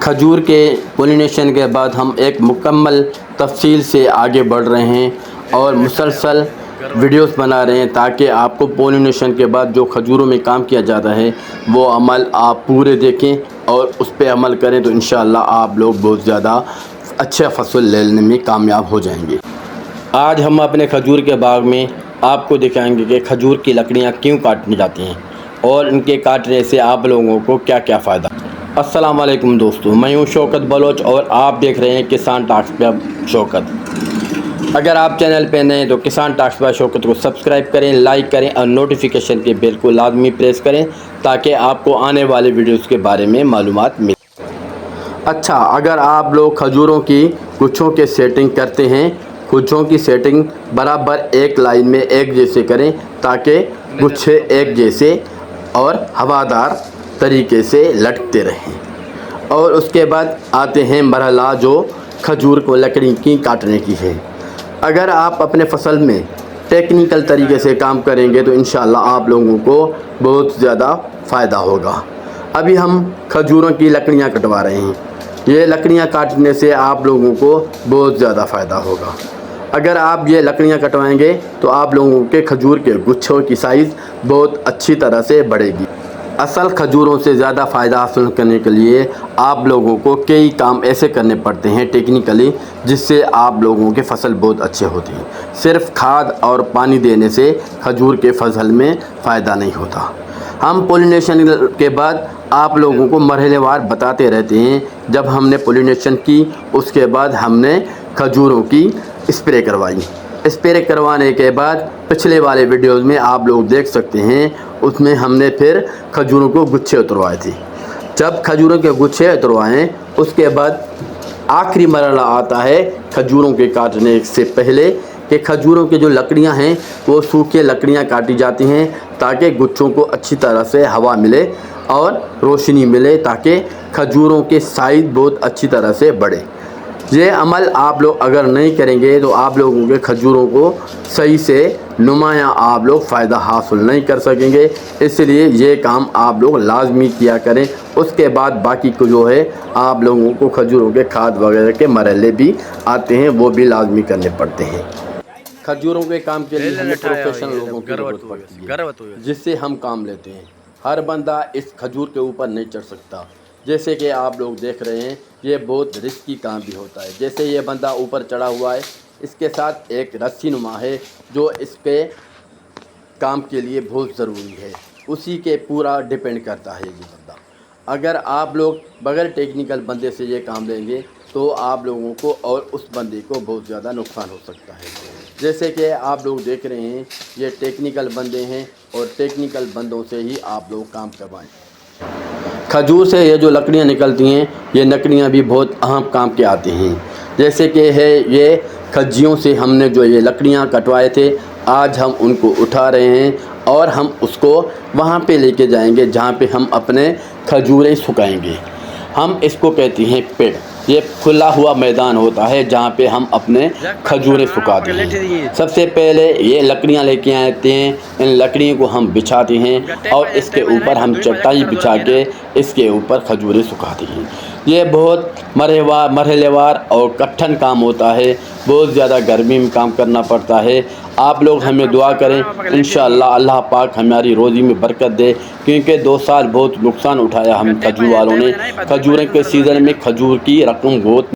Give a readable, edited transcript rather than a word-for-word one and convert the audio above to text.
کھجور کے پولینیشن کے بعد ہم ایک مکمل تفصیل سے آگے بڑھ رہے ہیں اور مسلسل ویڈیوز بنا رہے ہیں تاکہ آپ کو پولینیشن کے بعد جو کھجوروں میں کام کیا جاتا ہے وہ عمل آپ پورے دیکھیں اور اس پہ عمل کریں تو انشاءاللہ آپ لوگ بہت زیادہ اچھا فصل لینے میں کامیاب ہو جائیں گے۔ آج ہم اپنے کھجور کے باغ میں آپ کو دکھائیں گے کہ کھجور کی لکڑیاں کیوں کاٹی جاتی ہیں اور ان کے کاٹنے سے آپ لوگوں کو کیا کیا فائدہ۔ السلام علیکم دوستو، میں ہوں شوکت بلوچ اور آپ دیکھ رہے ہیں کسان ٹاکس بائی شوکت۔ اگر آپ چینل پہ نئے ہیں تو کسان ٹاکس بائی شوکت کو سبسکرائب کریں، لائک کریں اور نوٹیفیکیشن کے بیل کو لازمی پریس کریں تاکہ آپ کو آنے والے ویڈیوز کے بارے میں معلومات ملے۔ اچھا، اگر آپ لوگ کھجوروں کی گچھوں کے سیٹنگ کرتے ہیں، گچھوں کی سیٹنگ برابر ایک لائن میں ایک جیسے کریں تاکہ گچھے ایک جیسے اور ہوادار طریقے سے لٹکتے رہیں۔ اور اس کے بعد آتے ہیں مرحلہ جو کھجور کو لکڑی کی کاٹنے کی ہے۔ اگر آپ اپنے فصل میں ٹیکنیکل طریقے سے کام کریں گے تو انشاءاللہ آپ لوگوں کو بہت زیادہ فائدہ ہوگا۔ ابھی ہم کھجوروں کی لکڑیاں کٹوا رہے ہیں، یہ لکڑیاں کاٹنے سے آپ لوگوں کو بہت زیادہ فائدہ ہوگا۔ اگر آپ یہ لکڑیاں کٹوائیں گے تو آپ لوگوں کے کھجور کے گچھوں کی سائز بہت اچھی طرح سے بڑھے گی۔ اصل کھجوروں سے زیادہ فائدہ حاصل کرنے کے لیے آپ لوگوں کو کئی کام ایسے کرنے پڑتے ہیں ٹیکنیکلی جس سے آپ لوگوں کے فصل بہت اچھے ہوتے ہیں۔ صرف کھاد اور پانی دینے سے کھجور کے فصل میں فائدہ نہیں ہوتا۔ ہم پولینیشن کے بعد آپ لوگوں کو مرحلے وار بتاتے رہتے ہیں۔ جب ہم نے پولینیشن کی اس کے بعد ہم نے کھجوروں کی اسپرے کروائی۔ اسپرے کروانے کے بعد پچھلے والے ویڈیوز میں آپ لوگ دیکھ سکتے ہیں، اس میں ہم نے پھر کھجوروں کو گچھے اتروائے تھے۔ جب کھجوروں کے گچھے اتروائیں اس کے بعد آخری مرحلہ آتا ہے کھجوروں کے کاٹنے سے پہلے کہ کھجوروں کے جو لکڑیاں ہیں وہ سوکھے لکڑیاں کاٹی جاتی ہیں تاکہ گچھوں کو اچھی طرح سے ہوا ملے اور روشنی ملے تاکہ کھجوروں کے سائز بہت اچھی طرح سے بڑھے۔ یہ عمل آپ لوگ اگر نہیں کریں گے تو آپ لوگوں کے کھجوروں کو صحیح سے نمایاں آپ لوگ فائدہ حاصل نہیں کر سکیں گے، اس لیے یہ کام آپ لوگ لازمی کیا کریں۔ اس کے بعد باقی کو جو ہے آپ لوگوں کو کھجوروں کے کھاد وغیرہ کے مرحلے بھی آتے ہیں، وہ بھی لازمی کرنے پڑتے ہیں۔ کھجوروں کے کام کے لیے ہمیں پروفیشنل لوگوں کی ضرورت پڑتی ہے جس سے ہم کام لیتے ہیں۔ ہر بندہ اس کھجور کے اوپر نہیں چڑھ سکتا، جیسے کہ آپ لوگ دیکھ رہے ہیں یہ بہت رسکی کام بھی ہوتا ہے۔ جیسے یہ بندہ اوپر چڑھا ہوا ہے، اس کے ساتھ ایک رسی نما ہے جو اس کے کام کے لیے بہت ضروری ہے، اسی کے پورا ڈیپینڈ کرتا ہے یہ بندہ۔ اگر آپ لوگ بغیر ٹیکنیکل بندے سے یہ کام لیں گے تو آپ لوگوں کو اور اس بندے کو بہت زیادہ نقصان ہو سکتا ہے۔ جیسے کہ آپ لوگ دیکھ رہے ہیں یہ ٹیکنیکل بندے ہیں اور ٹیکنیکل بندوں سے ہی آپ لوگ کام کروائیں۔ کھجور سے یہ جو لکڑیاں نکلتی ہیں یہ لکڑیاں بھی بہت اہم کام کے آتے ہیں۔ جیسے کہ ہے یہ کھجیوں سے ہم نے جو یہ لکڑیاں کٹوائے تھے آج ہم ان کو اٹھا رہے ہیں اور ہم اس کو وہاں پہ لے کے جائیں گے جہاں پہ ہم اپنے کھجوریں سکھائیں گے۔ ہم اس کو کہتے ہیں پیڑ۔ یہ کھلا ہوا میدان ہوتا ہے جہاں پہ ہم اپنے کھجوریں سکھاتے ہیں۔ سب سے پہلے یہ لکڑیاں لے کے آتے ہیں، ان لکڑیوں کو ہم بچھاتے ہیں اور اس کے اوپر ہم چٹائی بچھا کے اس کے اوپر کھجوریں سکھاتے ہیں۔ یہ بہت مرحلے وار اور کٹھن کام ہوتا ہے، بہت زیادہ گرمی میں کام کرنا پڑتا ہے۔ آپ لوگ ہمیں دعا کریں، انشاءاللہ اللہ پاک ہماری روزی میں برکت دے، کیونکہ 2 سال بہت نقصان اٹھایا ہم کھجور والوں نے۔ کھجور کے سیزن میں کھجور کی رقم بہت